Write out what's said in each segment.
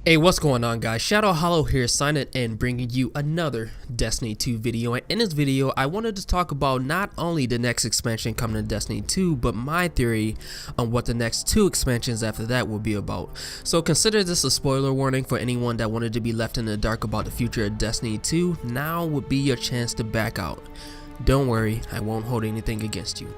Hey, what's going on, guys? Shadow Hollow here, signing and bringing you another Destiny 2 video. And in this video, I wanted to talk about not only the next expansion coming to Destiny 2, but my theory on what the next two expansions after that will be about. So consider this a spoiler warning for anyone that wanted to be left in the dark about the future of Destiny 2. Now would be your chance to back out. Don't worry, I won't hold anything against you.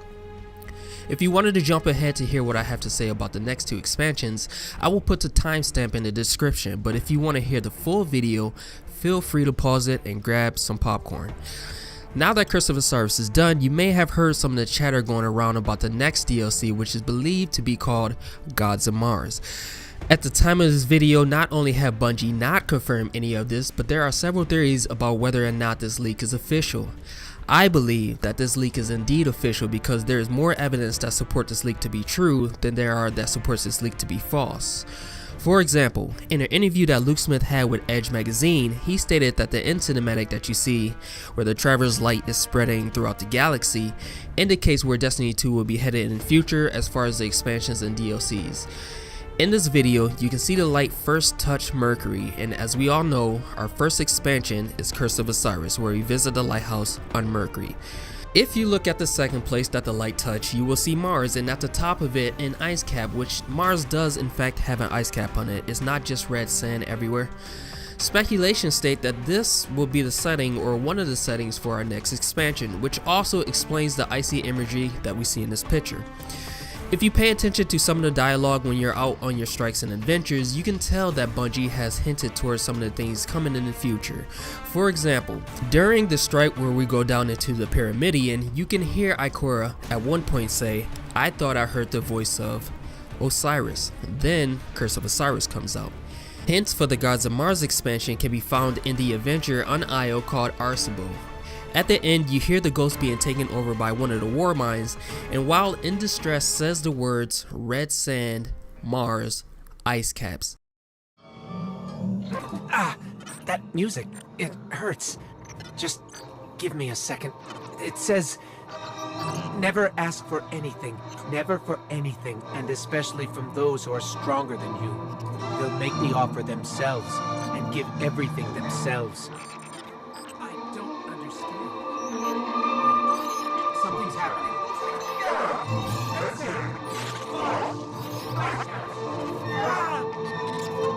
If you wanted to jump ahead to hear what I have to say about the next two expansions, I will put the timestamp in the description, but if you want to hear the full video, feel free to pause it and grab some popcorn. Now that Curse of Osiris is done, you may have heard some of the chatter going around about the next DLC, which is believed to be called Gods of Mars. At the time of this video, not only have Bungie not confirmed any of this, but there are several theories about whether or not this leak is official. I believe that this leak is indeed official because there is more evidence that support this leak to be true than there are that supports this leak to be false. For example, in an interview that Luke Smith had with Edge magazine, he stated that the end cinematic that you see, where the Traveler's Light is spreading throughout the galaxy, indicates where Destiny 2 will be headed in the future as far as the expansions and DLCs. In this video, you can see the light first touch Mercury, and as we all know, our first expansion is Curse of Osiris, where we visit the lighthouse on Mercury. If you look at the second place that the light touched, you will see Mars, and at the top of it an ice cap, which Mars does in fact have an ice cap on it. It's not just red sand everywhere. Speculations state that this will be the setting or one of the settings for our next expansion, which also explains the icy imagery that we see in this picture. If you pay attention to some of the dialogue when you're out on your strikes and adventures, you can tell that Bungie has hinted towards some of the things coming in the future. For example, during the strike where we go down into the Pyramidion, you can hear Ikora at one point say, "I thought I heard the voice of Osiris." Then Curse of Osiris comes out. Hints for the Gods of Mars expansion can be found in the adventure on Io called Arcibo. At the end, you hear the ghost being taken over by one of the war mines, and while in distress says the words red sand, Mars, ice caps. That music, it hurts. Just give me a second. It says, never ask for anything, never for anything, and especially from those who are stronger than you. They'll make the offer themselves and give everything themselves. Something's happening.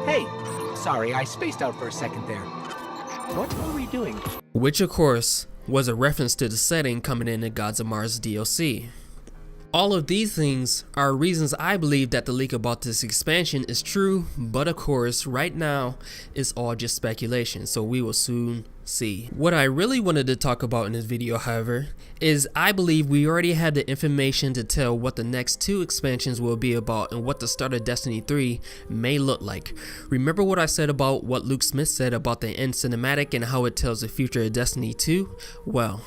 Hey, sorry, I spaced out for a second there. What were we doing? Which of course was a reference to the setting coming in the Gods of Mars DLC. All of these things are reasons I believe that the leak about this expansion is true, but of course right now it's all just speculation, so we will soon see. What I really wanted to talk about in this video, however, is I believe we already have the information to tell what the next two expansions will be about and what the start of Destiny 3 may look like. Remember what I said about what Luke Smith said about the end cinematic and how it tells the future of Destiny 2? Well,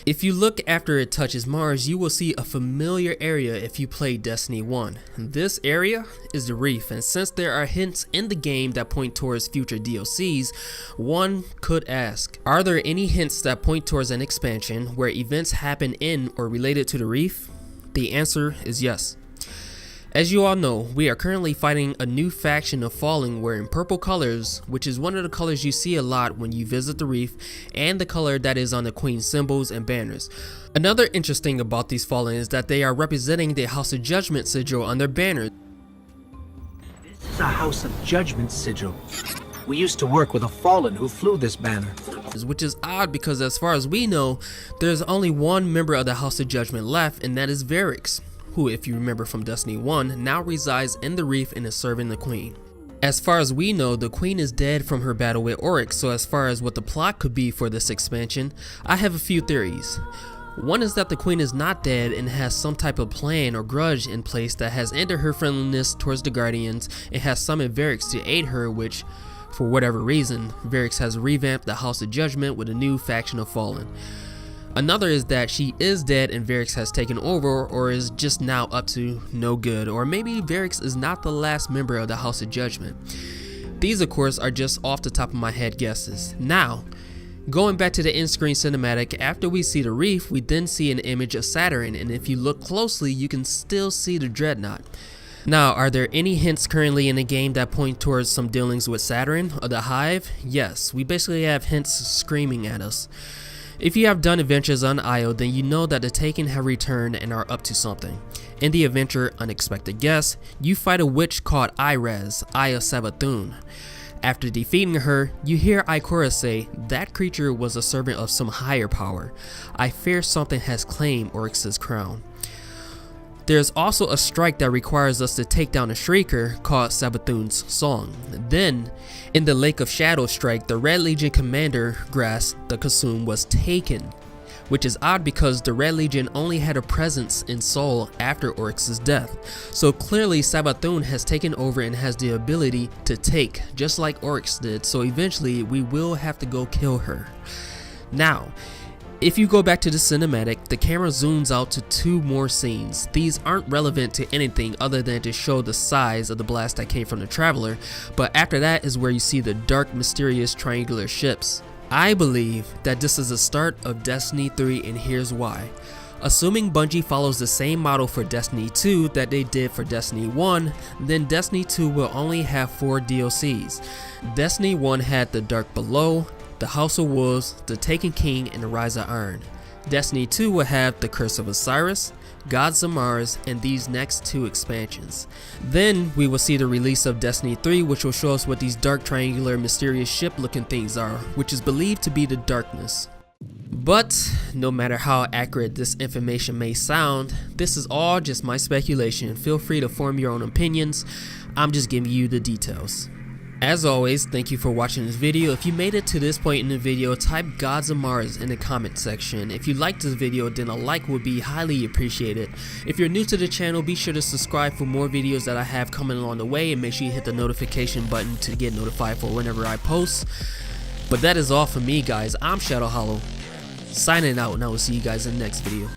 if you look after it touches Mars, you will see a familiar area if you play Destiny 1. This area is the Reef, and since there are hints in the game that point towards future DLCs, one could ask, are there any hints that point towards an expansion where events happen in or related to the Reef? The answer is yes. As you all know, we are currently fighting a new faction of Fallen wearing purple colors, which is one of the colors you see a lot when you visit the Reef, and the color that is on the Queen's symbols and banners. Another interesting about these Fallen is that they are representing the House of Judgment sigil on their banner. This is a House of Judgment sigil. We used to work with a Fallen who flew this banner. Which is odd because as far as we know, there's only one member of the House of Judgment left, and that is Varix, who, if you remember from Destiny 1, now resides in the Reef and is serving the Queen. As far as we know, the Queen is dead from her battle with Oryx, so as far as what the plot could be for this expansion, I have a few theories. One is that the Queen is not dead and has some type of plan or grudge in place that has ended her friendliness towards the Guardians and has summoned Varix to aid her, which, for whatever reason, Varix has revamped the House of Judgment with a new faction of Fallen. Another is that she is dead and Varix has taken over or is just now up to no good, or maybe Varix is not the last member of the House of Judgment. These of course are just off the top of my head guesses. Now, going back to the end screen cinematic, after we see the Reef, we then see an image of Saturn, and if you look closely you can still see the Dreadnought. Now, are there any hints currently in the game that point towards some dealings with Saturn or the Hive? Yes, we basically have hints screaming at us. If you have done adventures on Io, then you know that the Taken have returned and are up to something. In the adventure Unexpected Guest, you fight a witch called Irez, Eye of Savathun. After defeating her, you hear Ikora say that creature was a servant of some higher power. I fear something has claimed Oryx's crown. There's also a strike that requires us to take down a Shrieker called Savathun's Song. Then, in the Lake of Shadow strike, the Red Legion commander, Grass the Consume, was taken. Which is odd because the Red Legion only had a presence in Seoul after Oryx's death. So clearly Savathun has taken over and has the ability to take, just like Oryx did, so eventually we will have to go kill her. Now, if you go back to the cinematic, the camera zooms out to 2 more scenes. These aren't relevant to anything other than to show the size of the blast that came from the Traveler, but after that is where you see the dark, mysterious triangular ships. I believe that this is the start of Destiny 3, and here's why. Assuming Bungie follows the same model for Destiny 2 that they did for Destiny 1, then Destiny 2 will only have 4 DLCs. Destiny 1 had the Dark Below, the House of Wolves, the Taken King, and the Rise of Iron. Destiny 2 will have the Curse of Osiris, Gods of Mars, and these next 2 expansions. Then we will see the release of Destiny 3, which will show us what these dark triangular mysterious ship looking things are, which is believed to be the Darkness. But no matter how accurate this information may sound, this is all just my speculation. Feel free to form your own opinions. I'm just giving you the details. As always, thank you for watching this video. If you made it to this point in the video, type Gods of Mars in the comment section. If you liked this video, then a like would be highly appreciated. If you're new to the channel, be sure to subscribe for more videos that I have coming along the way, and make sure you hit the notification button to get notified for whenever I post. But that is all for me, guys. I'm Shadow Hollow, signing out, and I will see you guys in the next video.